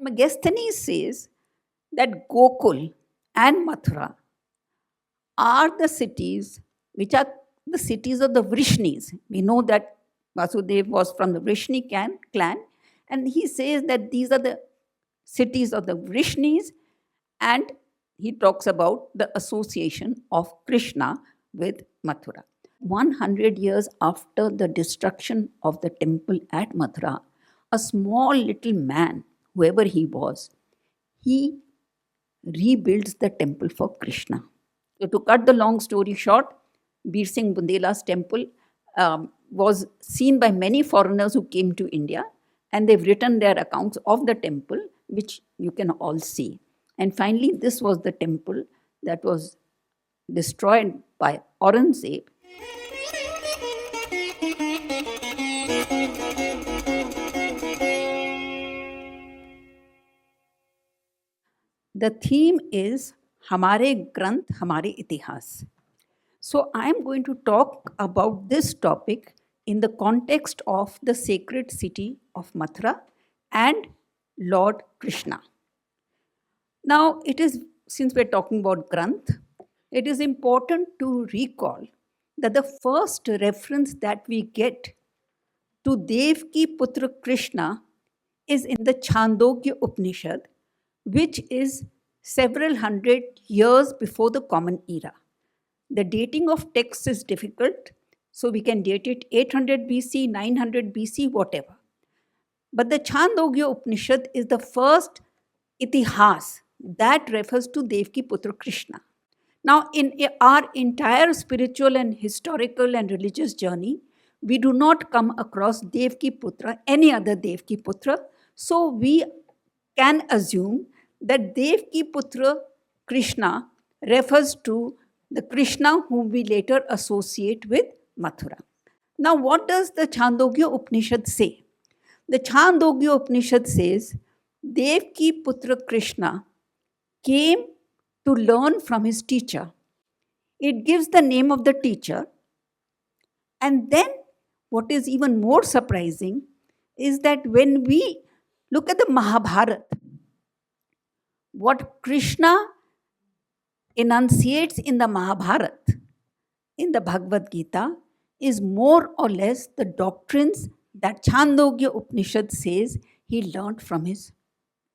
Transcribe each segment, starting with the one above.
Megasthenes says that Gokul and Mathura are the cities which are the cities of the Vrishnis. We know that Vasudev was from the Vrishni clan, and he says that these are the cities of the Vrishnis, and he talks about the association of Krishna with Mathura. 100 years after the destruction of the temple at Mathura, a small little man, whoever he was, he rebuilds the temple for Krishna. So to cut the long story short, Bir Singh Bundela's temple was seen by many foreigners who came to India, and they've written their accounts of the temple, which you can all see. And finally, this was the temple that was destroyed by Aurangzeb. The theme is Hamare Granth, Hamare Itihas. So I am going to talk about this topic in the context of the sacred city of Mathura and Lord Krishna. Now, since we're talking about Granth, it is important to recall that the first reference that we get to Devki Putra Krishna is in the Chandogya Upanishad, which is several hundred years before the Common Era. The dating of texts is difficult, so we can date it 800 BC, 900 BC, whatever. But the Chandogya Upanishad is the first itihas that refers to Devki Putra Krishna. Now, in our entire spiritual and historical and religious journey, we do not come across Devki Putra, any other Devki Putra. So we can assume that Devki Putra Krishna refers to the Krishna whom we later associate with Mathura. Now, what does the Chandogya Upanishad say? The Chandogya Upanishad says, Devki Putra Krishna came to learn from his teacher. It gives the name of the teacher. And then, what is even more surprising is that when we look at the Mahabharata, what Krishna enunciates in the Mahabharata, in the Bhagavad Gita, is more or less the doctrines that Chandogya Upanishad says he learned from his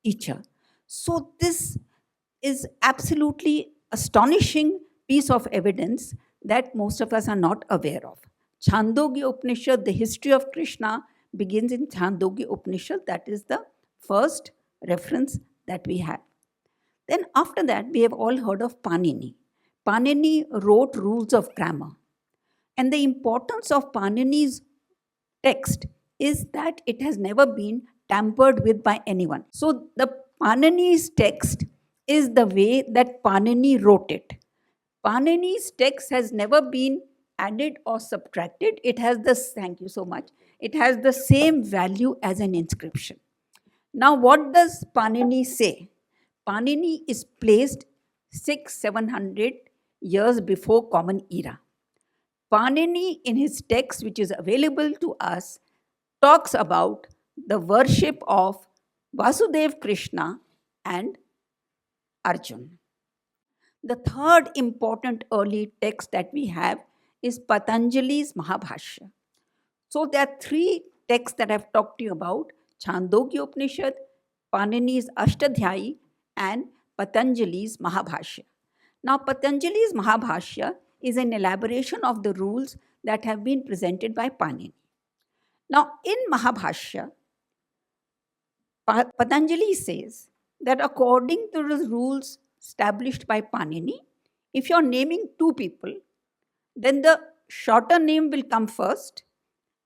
teacher. So this is absolutely astonishing piece of evidence that most of us are not aware of. Chandogya Upanishad, the history of Krishna begins in Chandogya Upanishad. That is the first reference that we have. Then after that, we have all heard of Panini. Panini wrote rules of grammar. And the importance of Panini's text is that it has never been tampered with by anyone. So the Panini's text is the way that Panini wrote it. Panini's text has never been added or subtracted. It has thank you so much. It has the same value as an inscription. Now, what does Panini say? Panini is placed 600-700 years before Common Era. Panini, in his text, which is available to us, talks about the worship of Vasudev Krishna and Arjun. The third important early text that we have is Patanjali's Mahabhashya. So there are three texts that I've talked to you about: Chandogya Upanishad, Panini's Ashtadhyayi, and Patanjali's Mahabhashya. Now, Patanjali's Mahabhashya is an elaboration of the rules that have been presented by Panini. Now, in Mahabhashya, Patanjali says that according to the rules established by Panini, if you're naming two people, then the shorter name will come first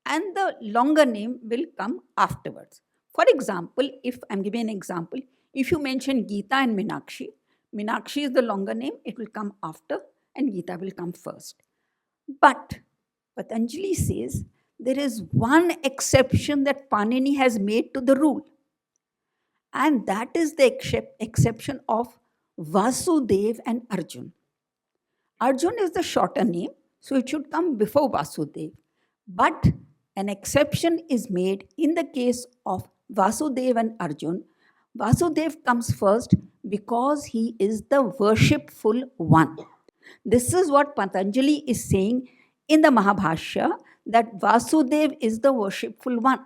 and the longer name will come afterwards. For example, if I'm giving an example, if you mention Gita and Meenakshi, Meenakshi is the longer name, it will come after and Gita will come first. But Patanjali says there is one exception that Panini has made to the rule. And that is the exception of Vasudev and Arjun. Arjun is the shorter name, so it should come before Vasudev. But an exception is made in the case of Vasudev and Arjun. Vasudev comes first because he is the worshipful one. This is what Patanjali is saying in the Mahabhashya, that Vasudev is the worshipful one.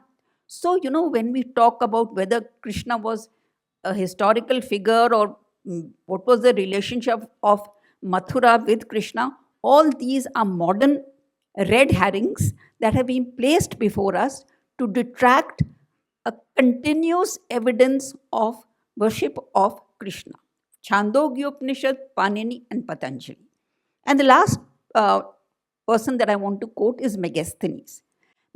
So, when we talk about whether Krishna was a historical figure or what was the relationship of Mathura with Krishna, all these are modern red herrings that have been placed before us to detract a continuous evidence of worship of Krishna. Chandogya Upanishad, Panini, and Patanjali. And the last person that I want to quote is Megasthenes.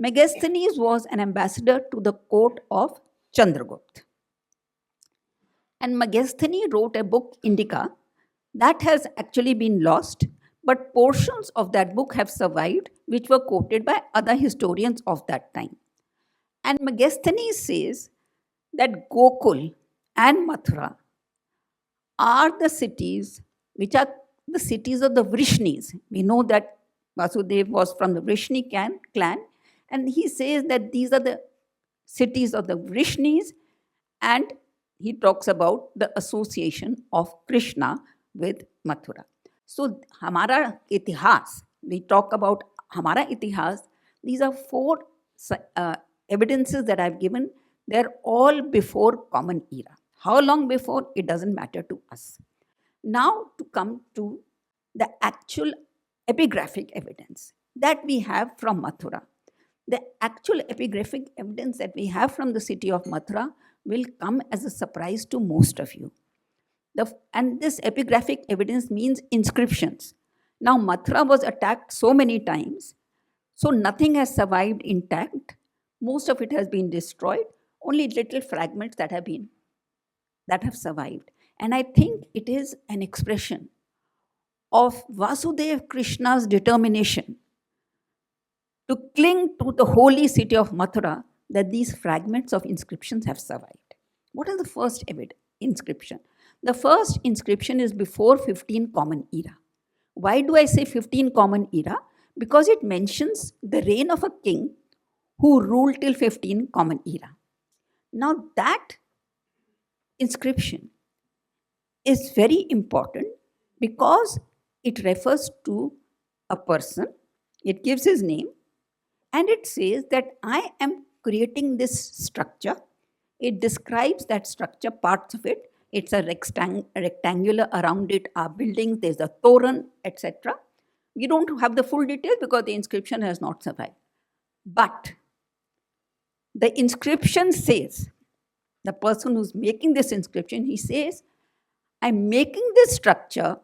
Megasthenes was an ambassador to the court of Chandragupta. And Megasthenes wrote a book, Indica, that has actually been lost, but portions of that book have survived, which were quoted by other historians of that time. And Megasthenes says that Gokul and Mathura are the cities which are the cities of the Vrishnis. We know that Vasudev was from the Vrishni clan, and he says that these are the cities of the Vrishnis, and he talks about the association of Krishna with Mathura. So, Hamara Itihas, we talk about Hamara Itihas, these are four evidences that I've given. They're all before Common Era. How long before? It doesn't matter to us. Now, to come to the actual epigraphic evidence that we have from Mathura. The actual epigraphic evidence that we have from the city of Mathura will come as a surprise to most of you. And this epigraphic evidence means inscriptions. Now, Mathura was attacked so many times, so nothing has survived intact. Most of it has been destroyed. Only little fragments that have survived. And I think it is an expression of Vasudev Krishna's determination to cling to the holy city of Mathura, that these fragments of inscriptions have survived. What is the first inscription? The first inscription is before 15 Common Era. Why do I say 15 Common Era? Because it mentions the reign of a king who ruled till 15 Common Era. Now that inscription is very important because it refers to a person, it gives his name, and it says that I am creating this structure. It describes that structure, parts of it. It's a rectangular, around it are buildings, there's a toran, etc. We don't have the full details because the inscription has not survived. But the inscription says, the person who's making this inscription, he says, I'm making this structure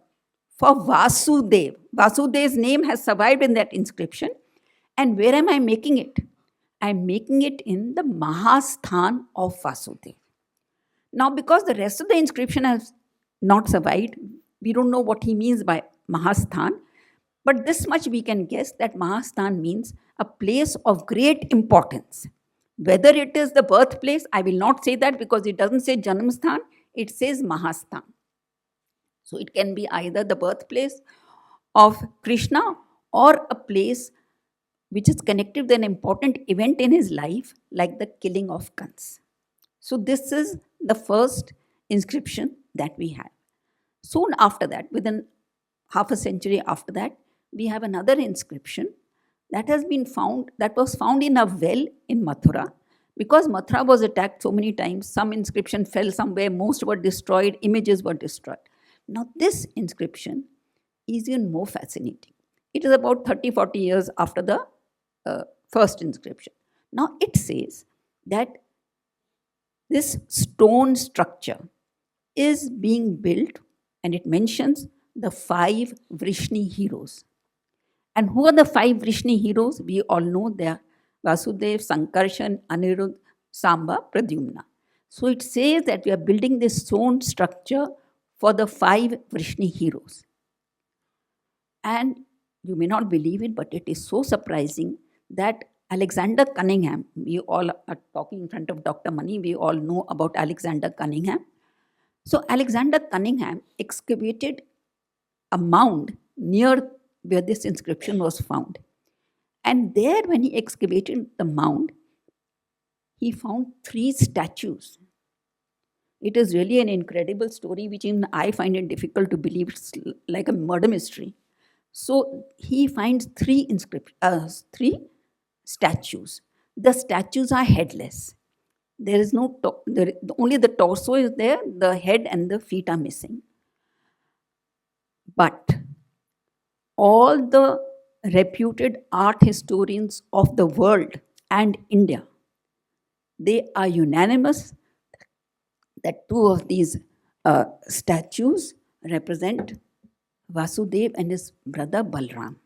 for Vasudev. Vasudev's name has survived in that inscription. And where am I making it? I'm making it in the Mahasthan of Vasudev. Now, because the rest of the inscription has not survived, we don't know what he means by Mahasthan. But this much we can guess, that Mahasthan means a place of great importance. Whether it is the birthplace, I will not say that because it doesn't say Janamsthan, it says Mahasthan. So it can be either the birthplace of Krishna or a place which is connected with an important event in his life, like the killing of Kans. So this is the first inscription that we have. Soon after that, within half a century after that, we have another inscription that has been found, that was found in a well in Mathura. Because Mathura was attacked so many times, some inscription fell somewhere, most were destroyed, images were destroyed. Now this inscription is even more fascinating. It is about 30-40 years after the first inscription. Now it says that this stone structure is being built, and it mentions the 5 Vrishni heroes. And who are the 5 Vrishni heroes? We all know they are Vasudev, Sankarshan, Anirudh, Samba, Pradyumna. So it says that we are building this stone structure for the 5 Vrishni heroes. And you may not believe it, but it is so surprising that Alexander Cunningham, we all are talking in front of Dr. Mani, we all know about Alexander Cunningham. So Alexander Cunningham excavated a mound near where this inscription was found. And there, when he excavated the mound, he found 3 statues. It is really an incredible story, which even I find it difficult to believe. It's like a murder mystery. So he finds three statues. The statues are headless. There is no only the torso is there. The head and the feet are missing. But all the reputed art historians of the world and India, they are unanimous that two of these statues represent Vasudev and his brother Balram.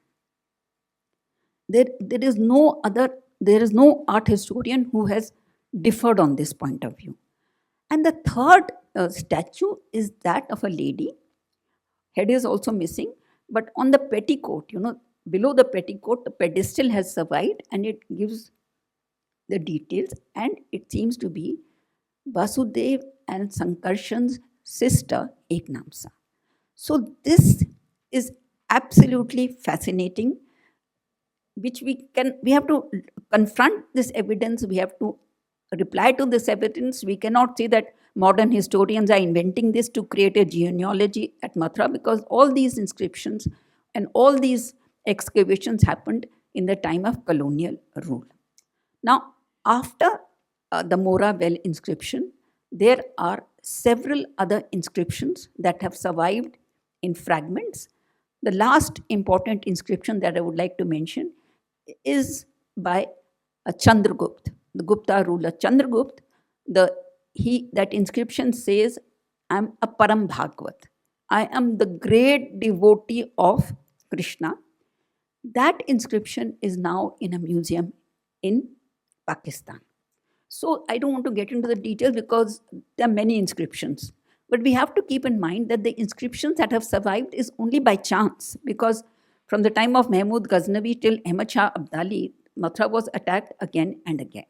There is no art historian who has differed on this point of view. And the third statue is that of a lady. Head is also missing, but on the petticoat, below the petticoat, the pedestal has survived and it gives the details, and it seems to be Vasudev and Sankarshan's sister Eknamsa. So this is absolutely fascinating, which we have to confront this evidence, we have to reply to this evidence. We cannot say that modern historians are inventing this to create a genealogy at Mathura, because all these inscriptions and all these excavations happened in the time of colonial rule. Now, after the Mora well inscription, there are several other inscriptions that have survived in fragments. The last important inscription that I would like to mention is by Chandragupta, the Gupta ruler Chandragupta. That inscription says, "I am a Param Bhagavad. I am the great devotee of Krishna." That inscription is now in a museum in Pakistan. So I don't want to get into the details because there are many inscriptions. But we have to keep in mind that the inscriptions that have survived is only by chance, because from the time of Mahmud Ghaznavi till Ahmad Shah Abdali, Mathura was attacked again and again.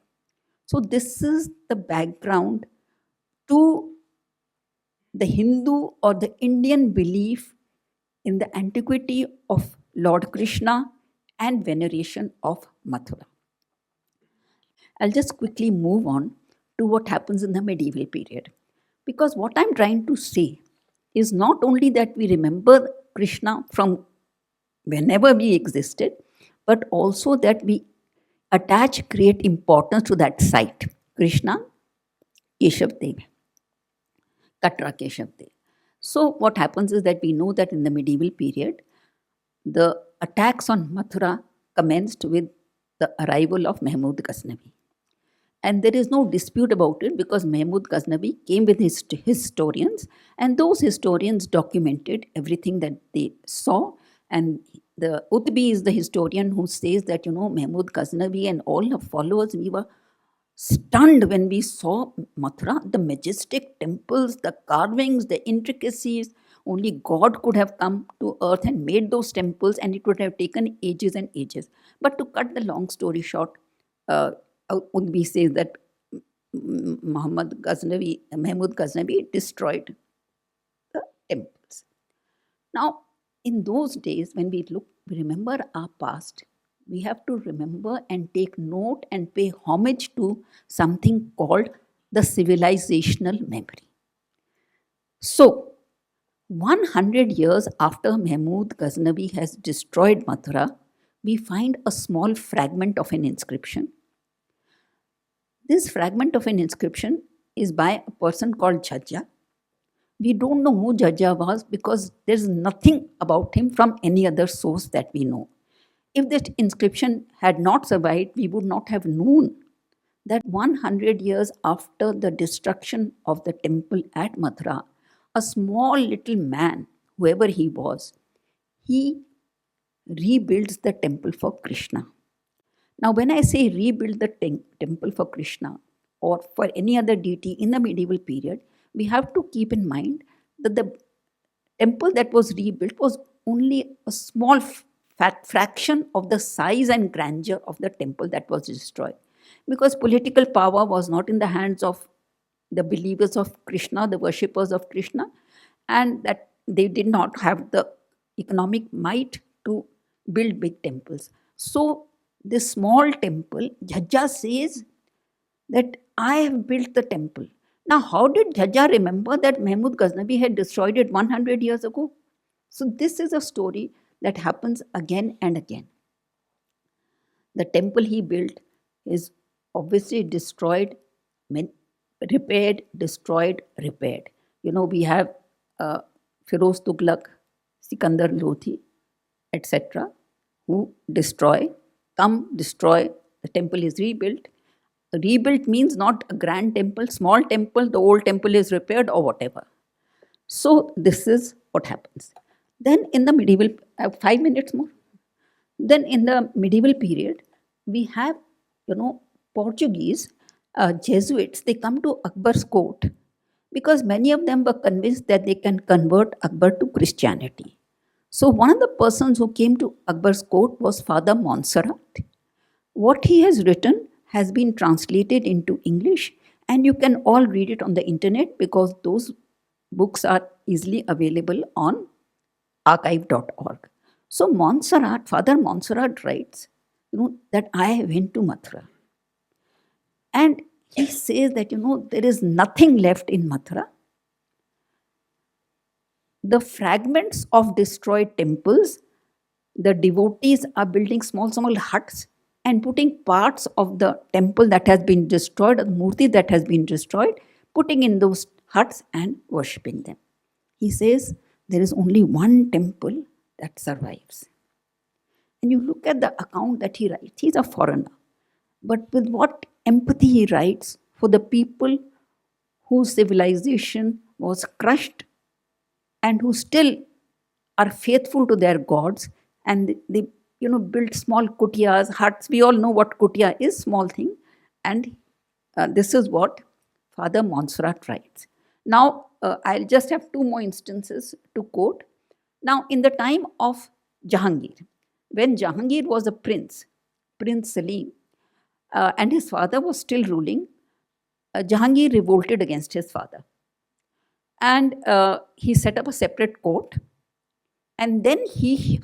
So this is the background to the Hindu or the Indian belief in the antiquity of Lord Krishna and veneration of Mathura. I'll just quickly move on to what happens in the medieval period. Because what I'm trying to say is not only that we remember Krishna from whenever we existed, but also that we attach great importance to that site, Krishna Keshavdev, Katra Keshavdev. So what happens is that we know that in the medieval period, the attacks on Mathura commenced with the arrival of Mahmud Ghaznavi. And there is no dispute about it, because Mahmud Ghaznavi came with his historians, and those historians documented everything that they saw. And the Utbi is the historian who says that, Mahmud Ghaznavi and all her followers, we were stunned when we saw Mathura, the majestic temples, the carvings, the intricacies. Only God could have come to earth and made those temples, and it would have taken ages and ages. But to cut the long story short, Utbi says that Mahmud Ghaznavi destroyed the temples. Now, in those days, when we remember our past, we have to remember and take note and pay homage to something called the civilizational memory. So, 100 years after Mahmud Ghaznavi has destroyed Mathura, we find a small fragment of an inscription. This fragment of an inscription is by a person called Jhajja. We don't know who Jhajja was because there's nothing about him from any other source that we know. If that inscription had not survived, we would not have known that 100 years after the destruction of the temple at Mathura, a small little man, whoever he was, he rebuilds the temple for Krishna. Now, when I say rebuild the temple for Krishna or for any other deity in the medieval period, we have to keep in mind that the temple that was rebuilt was only a small fraction of the size and grandeur of the temple that was destroyed. Because political power was not in the hands of the believers of Krishna, the worshippers of Krishna, and that they did not have the economic might to build big temples. So, this small temple, Jhajja says that I have built the temple. Now, how did Jhajjar remember that Mahmud Ghaznavi had destroyed it 100 years ago? So, this is a story that happens again and again. The temple he built is obviously destroyed, repaired, destroyed, repaired. We have Firoz Tughlaq, Sikandar Lodhi, etc., who destroy, destroy, the temple is rebuilt. Rebuilt means not a grand temple, small temple, the old temple is repaired or whatever. So this is what happens. Then in the medieval, 5 minutes more. Then in the medieval period, we have, Portuguese Jesuits, they come to Akbar's court because many of them were convinced that they can convert Akbar to Christianity. So one of the persons who came to Akbar's court was Father Montserrat. What he has written has been translated into English, and you can all read it on the internet because those books are easily available on archive.org. So Father Montserrat writes, that I went to Mathura. And he says that, there is nothing left in Mathura. The fragments of destroyed temples, the devotees are building small huts and putting parts of the temple that has been destroyed, the murti that has been destroyed, putting in those huts and worshipping them. He says there is only one temple that survives. And you look at the account that he writes, he's a foreigner. But with what empathy he writes for the people whose civilization was crushed and who still are faithful to their gods, and they built small kutiyas, huts. We all know what kutiya is, small thing. And this is what Father Montserrat writes. Now, I'll just have 2 more instances to quote. Now, in the time of Jahangir, when Jahangir was a prince, Prince Salim, and his father was still ruling, Jahangir revolted against his father. And he set up a separate court. And then he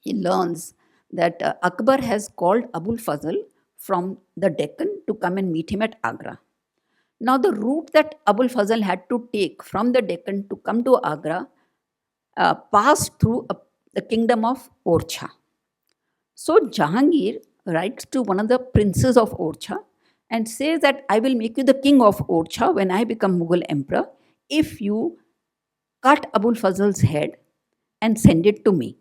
learns that Akbar has called Abul Fazl from the Deccan to come and meet him at Agra. Now, the route that Abul Fazl had to take from the Deccan to come to Agra passed through the kingdom of Orcha. So Jahangir writes to one of the princes of Orcha and says that I will make you the king of Orcha when I become Mughal emperor if you cut Abul Fazl's head and send it to me.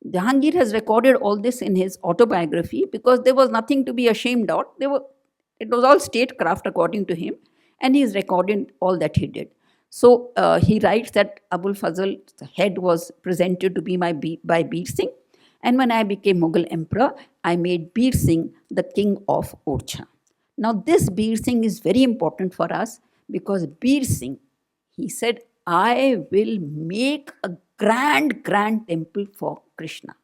Jahangir has recorded all this in his autobiography because there was nothing to be ashamed of. It was all statecraft according to him, and he has recorded all that he did. So he writes that Abul Fazl's head was presented to me by Bir Singh, and when I became Mughal emperor, I made Bir Singh the king of Orcha. Now this Bir Singh is very important for us because Bir Singh, he said, I will make a grand temple for Krishna.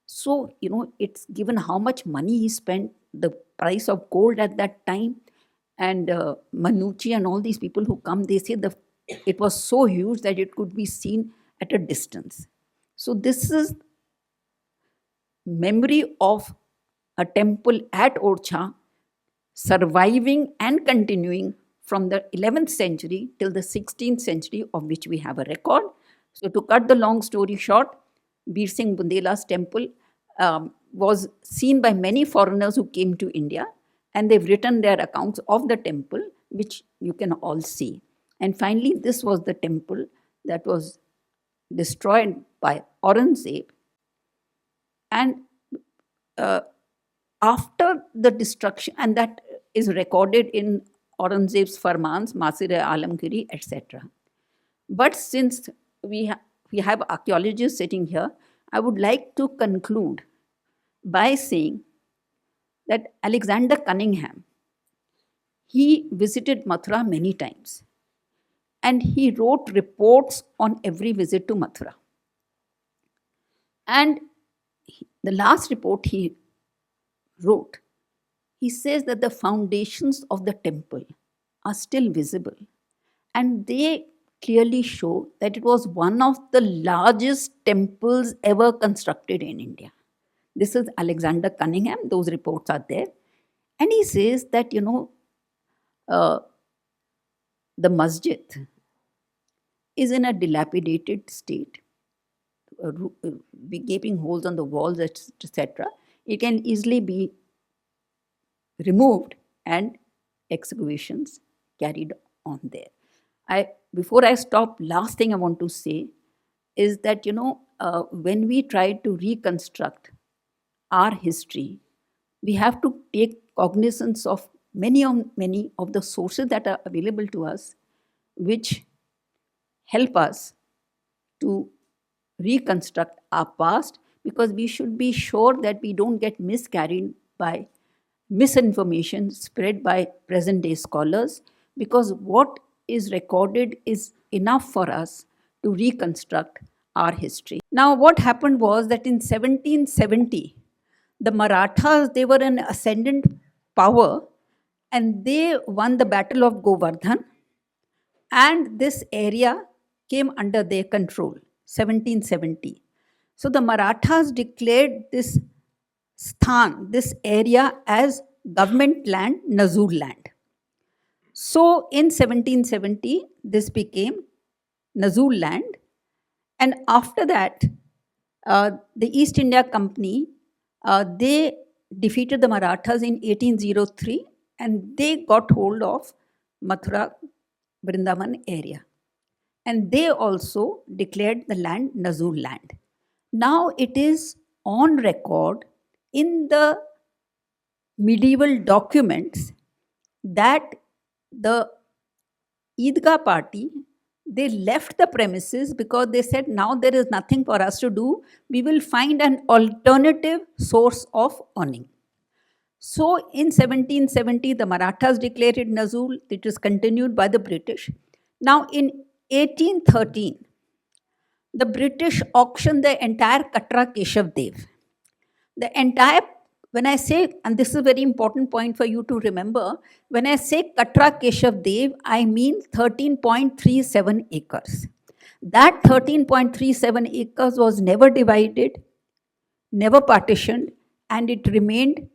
So, it's given how much money he spent, the price of gold at that time. And Manucci and all these people who come, they say it was so huge that it could be seen at a distance. So this is memory of a temple at Orcha surviving and continuing from the 11th century till the 16th century, of which we have a record. So to cut the long story short, Bir Singh Bundela's temple was seen by many foreigners who came to India, and they've written their accounts of the temple, which you can all see. And finally, this was the temple that was destroyed by Aurangzeb. And after the destruction, and that is recorded in Aurangzeb's Farmans, Masir-e-Alamgiri, etc. But since we have archaeologists sitting here, I would like to conclude by saying that Alexander Cunningham, he visited Mathura many times, and he wrote reports on every visit to Mathura. And the last report he wrote, he says that the foundations of the temple are still visible, and they clearly show that it was one of the largest temples ever constructed in India. This is Alexander Cunningham, those reports are there. And he says that, the masjid is in a dilapidated state, gaping holes on the walls, etc. It can easily be removed and excavations carried on there. Before I stop, last thing I want to say is that, when we try to reconstruct our history, we have to take cognizance of many of the sources that are available to us, which help us to reconstruct our past, because we should be sure that we don't get miscarried by misinformation spread by present day scholars, because what is recorded is enough for us to reconstruct our history. Now, what happened was that in 1770, the Marathas, they were an ascendant power, and they won the Battle of Govardhan, and this area came under their control, 1770. So the Marathas declared this this area, as government land, Nazur land. So in 1770, this became Nazur land, and after that, the East India Company, they defeated the Marathas in 1803, and they got hold of Mathura, Vrindavan area. And they also declared the land Nazur land. Now it is on record in the medieval documents that the Eidgah party, they left the premises because they said, now there is nothing for us to do. We will find an alternative source of earning. So in 1770, the Marathas declared it Nazur. It is continued by the British. Now in 1813, the British auctioned the entire Katra Keshavdev. The entire, when I say, and this is a very important point for you to remember, when I say Katra Keshavdev, I mean 13.37 acres. That 13.37 acres was never divided, never partitioned, and it remained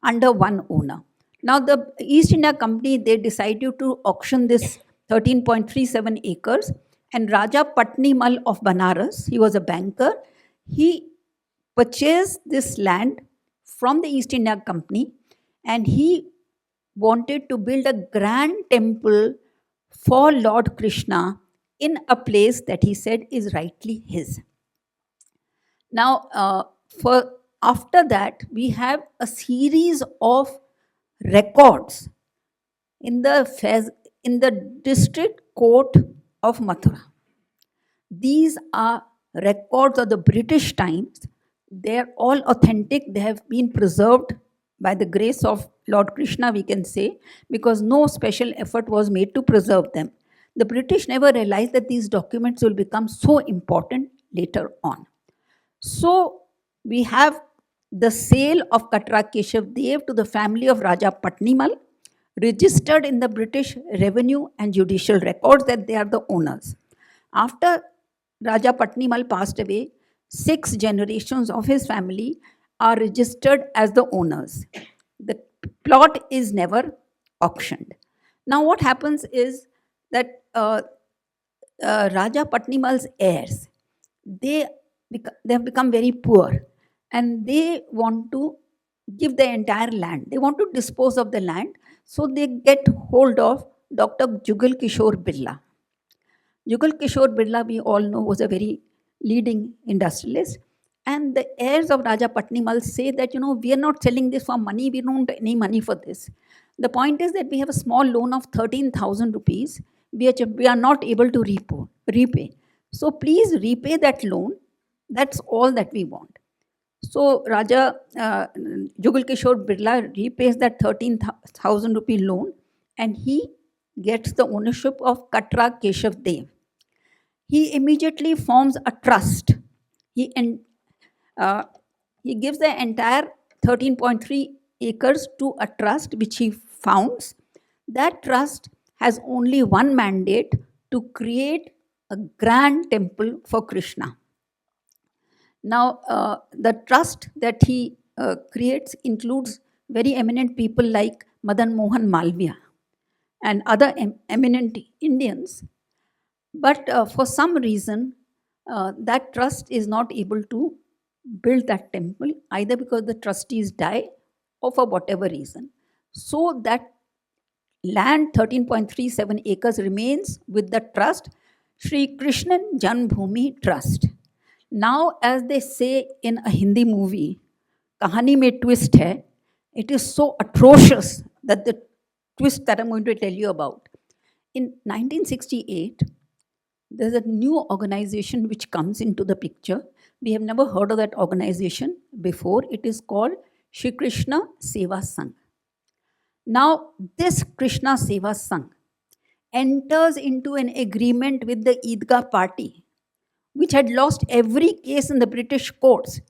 under one owner. Now the East India Company, they decided to auction this 13.37 acres, and Raja Patnimal of Banaras, he was a banker, he purchased this land from the East India Company, and he wanted to build a grand temple for Lord Krishna in a place that he said is rightly his. Now, after that, we have a series of records in the district court of Mathura. These are records of the British times. They are all authentic. They have been preserved by the grace of Lord Krishna, we can say, because no special effort was made to preserve them. The British never realized that these documents will become so important later on. So we have the sale of Katra Keshavdev to the family of Raja Patnimal, registered in the British revenue and judicial records that they are the owners. After Raja Patnimal passed away, 6 generations of his family are registered as the owners. The plot is never auctioned. Now what happens is that Raja Patnimal's heirs, they have become very poor, and they want to give the entire land. They want to dispose of the land, so they get hold of Dr. Jugal Kishore Birla. Jugal Kishore Birla, we all know, was a very leading industrialist. And the heirs of Raja Patnimal say that, we are not selling this for money. We don't want any money for this. The point is that we have a small loan of 13,000 rupees. We are not able to repay. So please repay that loan. That's all that we want. So Raja Jugal Kishore Birla repays that 13,000 rupee loan, and he gets the ownership of Katra Keshavdev. He immediately forms a trust. He gives the entire 13.3 acres to a trust which he founds. That trust has only one mandate: to create a grand temple for Krishna. Now, the trust that he creates includes very eminent people like Madan Mohan Malviya. and other eminent Indians. But for some reason, that trust is not able to build that temple, either because the trustees die or for whatever reason. So that land, 13.37 acres, remains with the trust, Sri Krishna Janmabhoomi Trust. Now, as they say in a Hindi movie, Kahani mein twist hai, it is so atrocious that the twist that I'm going to tell you about. In 1968, there's a new organization which comes into the picture. We have never heard of that organization before. It is called Shri Krishna Seva Sangh. Now, this Krishna Seva Sangh enters into an agreement with the Eidgah party, which had lost every case in the British courts,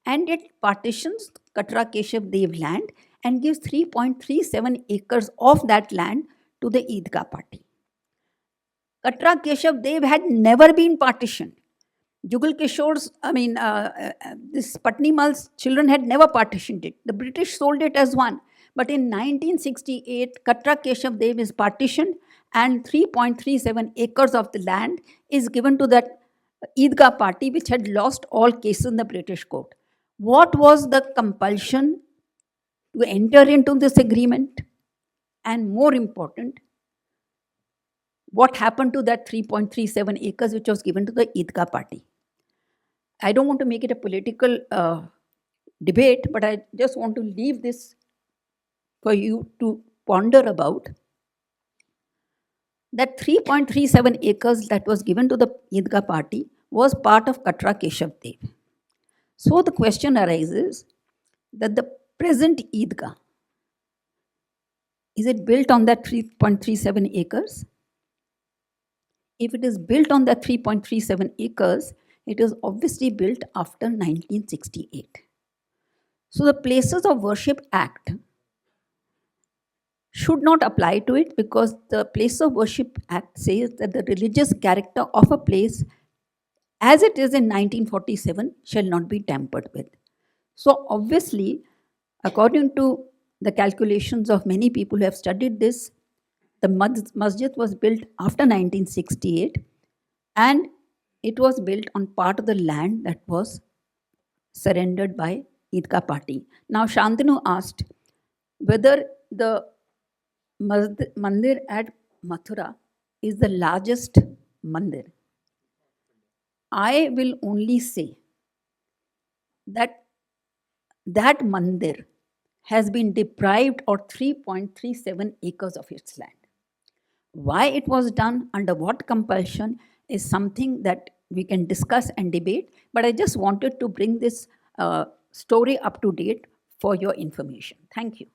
and it partitions Katra Keshavdev land and gives 3.37 acres of that land to the Eidgah party. Katra Keshavdev had never been partitioned. Jugal Kishore's, this Patnimal's children had never partitioned it. The British sold it as one. But in 1968, Katra Keshavdev is partitioned and 3.37 acres of the land is given to that Eidgah party which had lost all cases in the British court. What was the compulsion to enter into this agreement? And more important, what happened to that 3.37 acres which was given to the Eidgah party? I don't want to make it a political debate, but I just want to leave this for you to ponder about. That 3.37 acres that was given to the Eidgah party was part of Katra Keshavdev. So the question arises that the present Eidgah, is it built on that 3.37 acres? If it is built on that 3.37 acres, it is obviously built after 1968. So the Places of Worship Act should not apply to it, because the Place of Worship Act says that the religious character of a place as it is in 1947 shall not be tampered with. So obviously, according to the calculations of many people who have studied this, the masjid was built after 1968 and it was built on part of the land that was surrendered by Eidgah party. Now Shantanu asked whether the mandir at Mathura is the largest mandir. I will only say that that mandir has been deprived of 3.37 acres of its land. Why it was done, under what compulsion, is something that we can discuss and debate, but I just wanted to bring this story up to date for your information. Thank you.